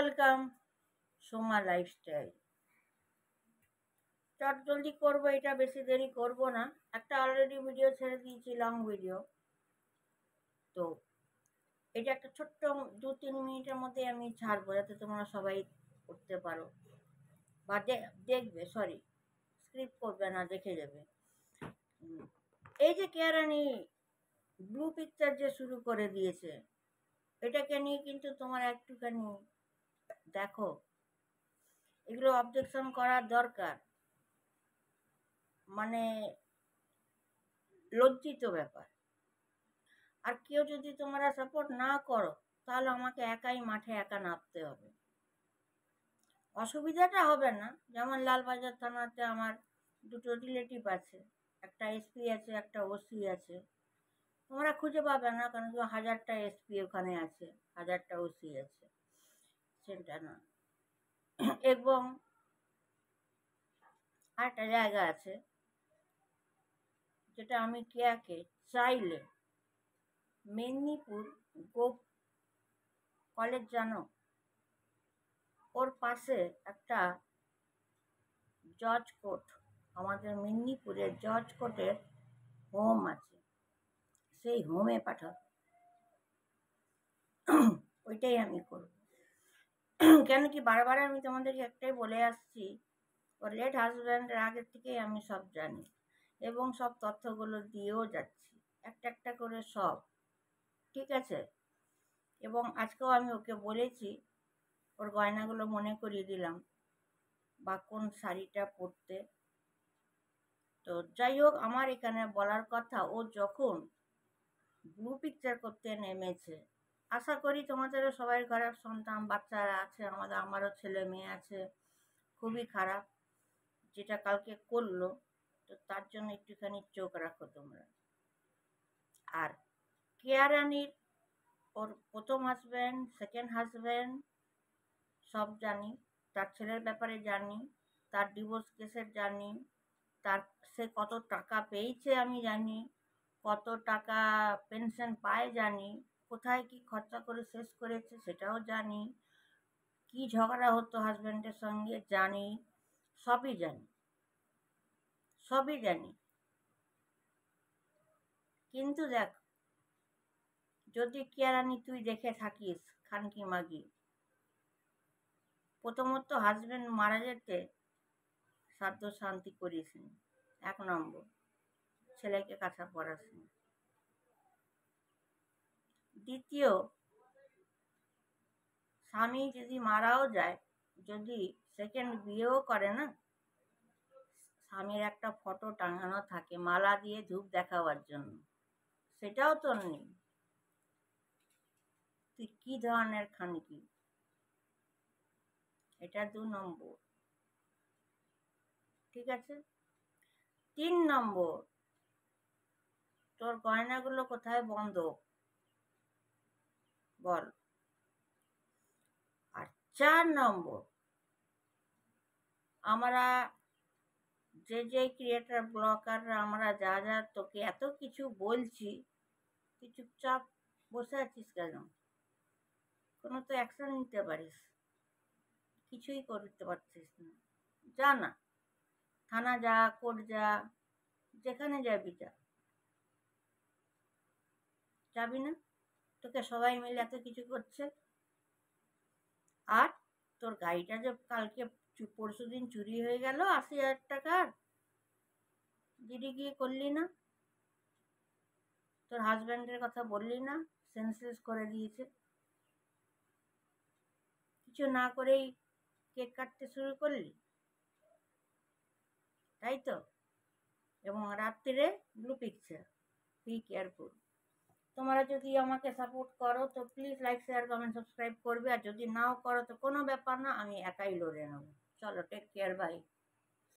Welcome Soma lifestyle. চট জলদি করবো, এটা বেশি দেরি করব না। একটা অলরেডি ভিডিও ছেড়ে দিয়েছি, লং ভিডিও। তো এটা একটা ছোট্ট 2-3 মিনিটের মধ্যে আমি ছাড়বো, যাতে তোমরা সবাই করতে পারো বা দেখবে, সরি স্ক্রিপ্ট করবে না, দেখে যাবে। এই যে কেয়ারানি ব্লু পিকচার যে শুরু করে দিয়েছে, এটাকে নিয়ে কিন্তু তোমার একটুখানি দেখো, এগুলো অবজেকশন করার দরকার। মানে লজ্জিত ব্যাপার। আর কেউ যদি তোমরা সাপোর্ট না করো, তাহলে আমাকে একাই মাঠে একা নামতে হবে। অসুবিধাটা হবে না, যেমন লালবাজার থানাতে আমার দুটো রিলেটিভ আছে, একটা এসপি আছে, একটা ওসি আছে। তোমরা খুঁজে পাবে না, কারণ 1000টা এসপি ওখানে আছে, 1000টা ওসি আছে, সেটা না। এবং আরেকটা জায়গা আছে, যেটা আমি কেয়াকে চাইলে মেদিনীপুর গোপ কলেজ জানো, ওর পাশে একটা জজ কোর্ট, আমাদের মেদিনীপুরের জজ কোর্টের হোম আছে, সেই হোমে পাঠাবো। ওইটাই আমি করব। কেন কি বারবার আমি তোমাদেরকে একটাই বলে আসছি, ওর লেট হাজব্যান্ডের আগের থেকেই আমি সব জানি এবং সব তথ্যগুলো দিয়েও যাচ্ছি, একটা একটা করে সব, ঠিক আছে। এবং আজকেও আমি ওকে বলেছি, ওর গয়নাগুলো মনে করিয়ে দিলাম, বা কোন শাড়িটা পরতে। তো যাই হোক, আমার এখানে বলার কথা, ও যখন ব্লু পিকচার করতে নেমেছে, আশা করি তোমাদেরও সবাই খারাপ সন্তান বাচ্চারা আছে, আমারও ছেলে মেয়ে আছে, খুবই খারাপ যেটা কালকে করলো। তো তার জন্য একটুখানি চোখ রাখো তোমরা। আর কেয়ারানির ওর প্রথম হাজব্যান্ড, সেকেন্ড হাজব্যান্ড সব জানি, তার ছেলের ব্যাপারে জানি, তার ডিভোর্স কেসের জানি, তার সে কত টাকা পেয়েছে আমি জানি, কত টাকা পেনশন পায় জানি, কোথায় কি খরচা করে শেষ করেছে সেটাও জানি, কি ঝগড়া হতো হাজব্যান্ডের সঙ্গে জানি, সবই জানি, সবই জানি। কিন্তু দেখ, যদি কেয়ারানি তুই দেখে থাকিস খানকি মাগি, প্রথমত হাজব্যান্ড মারা যেতে সাধ্য শান্তি করিসনি, 1 নম্বর, ছেলেকে কাছা পড়াসনি। দ্বিতীয়, স্বামী যদি মারাও যায়, যদি সেকেন্ড বিয়েও করে না, স্বামীর একটা ফটো টাঙানো থাকে মালা দিয়ে ধূপ দেখাবার জন্য, সেটাও তোর নেই। তুই কি ধরনের খানকি? এটা 2 নম্বর, ঠিক আছে। 3 নম্বর, তোর গয়নাগুলো কোথায় বন্ধ বল। আর 4 নম্বর, আমরা যে ক্রিয়েটার ব্লগাররা, আমরা যা যা তোকে এত কিছু বলছি, তুই চুপচাপ বসে আছিস কেন? কোনো তো অ্যাকশন নিতে পারিস, কিছুই করতে পারছিস না। যা না, থানা যা, কোর্ট যা, যেখানে যাবি যা। যাবি না? তোকে সবাই মিলে এত কিছু করছে। আর তোর গাড়িটা যে কালকে পরশুদিন চুরি হয়ে গেল 80,000 টাকার, জিডি গিয়ে করলি না? তোর হাজব্যান্ডের কথা বললি না? সেন্সলেস করে দিয়েছে, কিছু না করেই কেক কাটতে শুরু করলি, তাই তো? এবং রাত্রিরে ব্লু পিকচার, বি কেয়ারফুল। তোমরা যদি আমাকে সাপোর্ট করো তো please like, share, comment, subscribe করবে। আর যদি নাও করো তো কোনো ব্যাপার না, আমি একাই লড়ে নেবো। চলো, টেক কেয়ার, বাই।